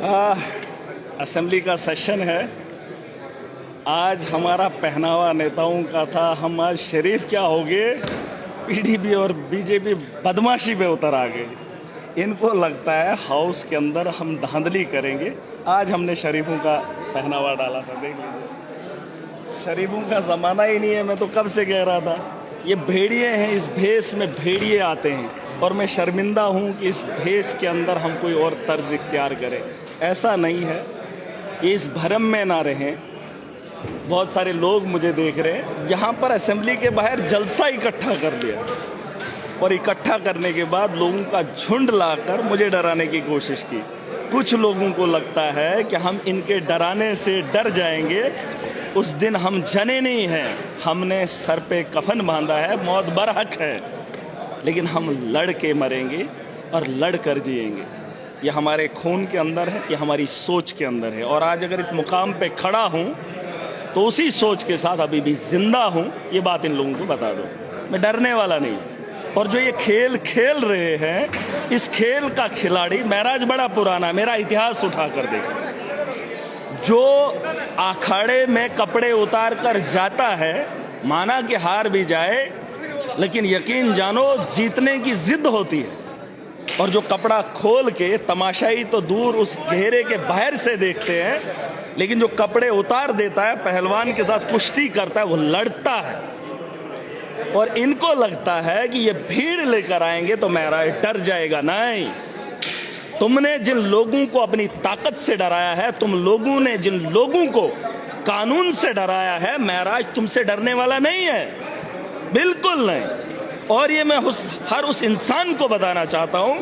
Assembly का session है। आज हमारा पहनावा नेताओं का था। हम आज शरीफ क्या हो गए, पीडीपी और बीजेपी बदमाशी में उतर आ गए। इनको लगता है हाउस के अंदर हम धांधली करेंगे। आज हमने शरीफों का पहनावा डाला था, देख लीजिए। शरीफों का ज़माना ही नहीं है, मैं तो कब से कह रहा था। ये भेड़िए हैं, इस भेष में भेड़िए आते हैं और मैं शर्मिंदा हूँ कि इस भेष के अंदर हम कोई और तर्ज इख्तियार करें। ऐसा नहीं है, ये इस भरम में ना रहें। बहुत सारे लोग मुझे देख रहे हैं, यहाँ पर असेंबली के बाहर जलसा इकट्ठा कर लिया और इकट्ठा करने के बाद लोगों का झुंड लाकर मुझे डराने की कोशिश की। कुछ लोगों को लगता है कि हम इनके डराने से डर जाएंगे। उस दिन हम जने नहीं हैं, हमने सर पे कफन बांधा है, मौत बरहक है, लेकिन हम लड़ के मरेंगे और लड़ कर जिएंगे। ये हमारे खून के अंदर है, ये हमारी सोच के अंदर है। और आज अगर इस मुकाम पे खड़ा हूँ तो उसी सोच के साथ अभी भी जिंदा हूँ। ये बात इन लोगों को बता दो, मैं डरने वाला नहीं। और जो ये खेल खेल रहे हैं, इस खेल का खिलाड़ी महराज बड़ा पुराना, मेरा इतिहास उठा कर देखो। जो अखाड़े में कपड़े उतार कर जाता है, माना कि हार भी जाए, लेकिन यकीन जानो जीतने की जिद होती है। और जो कपड़ा खोल के तमाशाई तो दूर उस घेरे के बाहर से देखते हैं, लेकिन जो कपड़े उतार देता है, पहलवान के साथ कुश्ती करता है, वो लड़ता है। और इनको लगता है कि ये भीड़ लेकर आएंगे तो महराज डर जाएगा। नहीं, तुमने जिन लोगों को अपनी ताकत से डराया है, तुम लोगों ने जिन लोगों को कानून से डराया है, महराज तुमसे डरने वाला नहीं है, बिल्कुल नहीं। और ये मैं हर उस इंसान को बताना चाहता हूं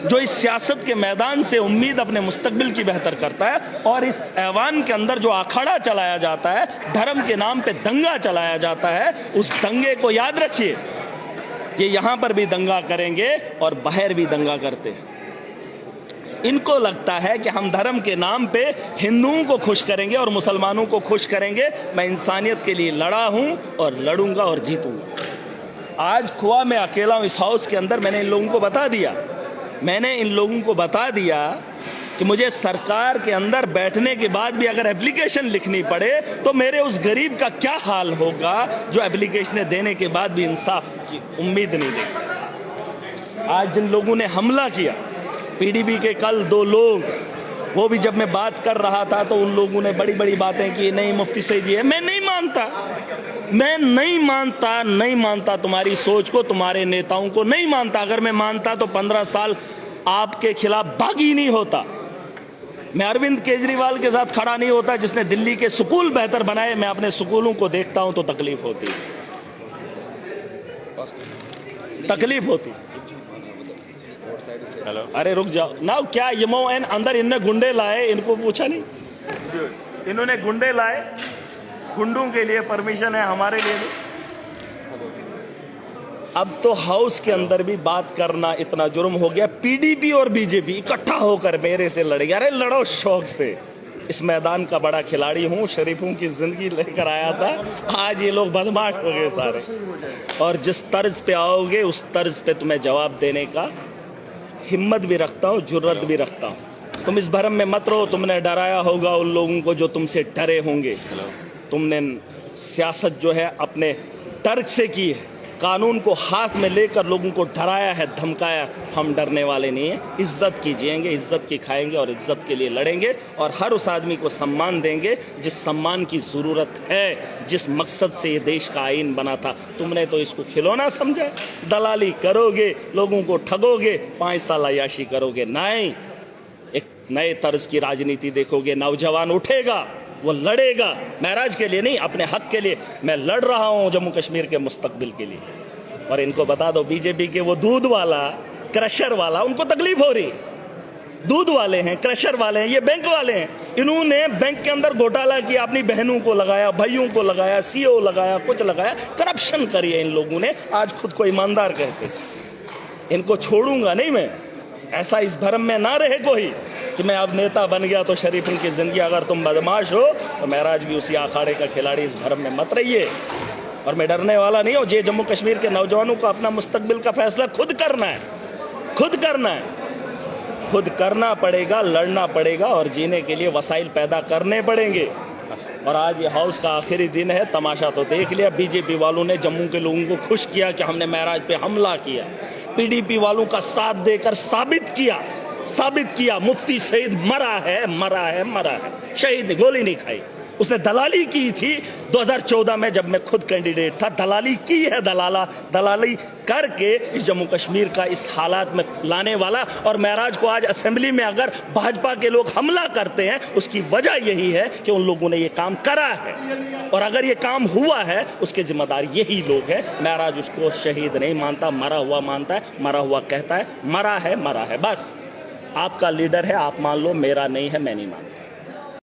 जो इस सियासत के मैदान से उम्मीद अपने मुस्तकबिल की बेहतर करता है। और इस ऐवान के अंदर जो अखाड़ा चलाया जाता है, धर्म के नाम पे दंगा चलाया जाता है, उस दंगे को याद रखिए। ये यहां पर भी दंगा करेंगे और बाहर भी दंगा करते हैं। इनको लगता है कि हम धर्म के नाम पे हिंदुओं को खुश करेंगे और मुसलमानों को खुश करेंगे। मैं इंसानियत के लिए लड़ा हूं और लड़ूंगा और जीतूंगा। आज खुआ मैं अकेला हूं इस हाउस के अंदर। मैंने इन लोगों को बता दिया कि मुझे सरकार के अंदर बैठने के बाद भी अगर एप्लीकेशन लिखनी पड़े तो मेरे उस गरीब का क्या हाल होगा जो एप्लीकेशनें देने के बाद भी इंसाफ की उम्मीद नहीं देगा। आज जिन लोगों ने हमला किया, पीडीपी के कल 2 लोग, वो भी जब मैं बात कर रहा था तो उन लोगों ने बड़ी बड़ी बातें की। नहीं, मुफ्ती सईदी है। मैं नहीं मानता तुम्हारी सोच को, तुम्हारे नेताओं को नहीं मानता। अगर मैं मानता तो 15 साल आपके खिलाफ बागी नहीं होता। मैं अरविंद केजरीवाल के साथ खड़ा नहीं होता जिसने दिल्ली के स्कूल बेहतर बनाए। मैं अपने स्कूलों को देखता हूं तो तकलीफ होती। हेलो, अरे रुक जाओ ना, क्या यमो एन अंदर इनने गुंडे लाए, इनको पूछा नहीं? इन्होंने गुंडे लाए, गुंडों के लिए परमिशन है, हमारे लिए नहीं। अब तो हाउस के अंदर भी बात करना इतना जुर्म हो गया। पीडीपी और बीजेपी इकट्ठा होकर मेरे से लड़ेगी। अरे लड़ो शौक से, इस मैदान का बड़ा खिलाड़ी हूं, शरीफों की जिंदगी लेकर आया था। आज ये लोग बदमाश हो गए सारे। और जिस तर्ज पे आओगे उस तर्ज पे तुम्हें जवाब देने का हिम्मत भी रखता हूं, जुर्रत भी रखता हूं। तुम इस भरम में मत रहो। तुमने डराया होगा उन लोगों को जो तुमसे डरे होंगे। तुमने सियासत जो है अपने तर्क से की है, कानून को हाथ में लेकर लोगों को डराया है, धमकाया। हम डरने वाले नहीं हैं। इज्जत की जिएंगे, इज्जत की खाएंगे और इज्जत के लिए लड़ेंगे। और हर उस आदमी को सम्मान देंगे जिस सम्मान की ज़रूरत है, जिस मकसद से ये देश का आईन बना था। तुमने तो इसको खिलौना समझा। दलाली करोगे, लोगों को ठगोगे, 5 साल अय्याशी करोगे। नहीं, एक नए तर्ज की राजनीति देखोगे। नौजवान उठेगा, वो लड़ेगा, महराज के लिए नहीं, अपने हक के लिए। मैं लड़ रहा हूं जम्मू कश्मीर के मुस्तकबिल के लिए। और इनको बता दो, बीजेपी के वो दूध वाला, क्रशर वाला, उनको तकलीफ हो रही। दूध वाले हैं, क्रशर वाले हैं, ये बैंक वाले हैं। इन्होंने बैंक के अंदर घोटाला किया, अपनी बहनों को लगाया, भाइयों को लगाया, सीओ लगाया, कुछ लगाया, करप्शन करी है इन लोगों ने। आज खुद को ईमानदार कहते। इनको छोड़ूंगा नहीं मैं। ऐसा इस भरम में ना रहे कोई कि मैं अब नेता बन गया तो शरीफों की जिंदगी। अगर तुम बदमाश हो तो महराज भी उसी अखाड़े का खिलाड़ी। इस भरम में मत रहिए। और मैं डरने वाला नहीं हूं। ये जम्मू कश्मीर के नौजवानों को अपना मुस्तकबिल का फैसला खुद करना है, खुद करना है। खुद करना पड़ेगा, लड़ना पड़ेगा और जीने के लिए वसाइल पैदा करने पड़ेंगे। और आज ये हाउस का आखिरी दिन है। तमाशा तो देख लिया, बीजेपी वालों ने जम्मू के लोगों को खुश किया कि हमने महराज पे हमला किया। पीडीपी वालों का साथ देकर साबित किया मुफ्ती सईद मरा है। शहीद ने गोली नहीं खाई, उसने दलाली की थी 2014 में जब मैं खुद कैंडिडेट था। दलाली की है, दलाली करके इस जम्मू कश्मीर का इस हालात में लाने वाला। और महराज को आज असेंबली में अगर भाजपा के लोग हमला करते हैं, उसकी वजह यही है कि उन लोगों ने ये काम करा है। और अगर ये काम हुआ है, उसके जिम्मेदार यही लोग हैं। महराज उसको शहीद नहीं मानता, मरा हुआ मानता है, मरा हुआ कहता है। मरा है। बस आपका लीडर है, आप मान लो, मेरा नहीं है, मैं नहीं मानता।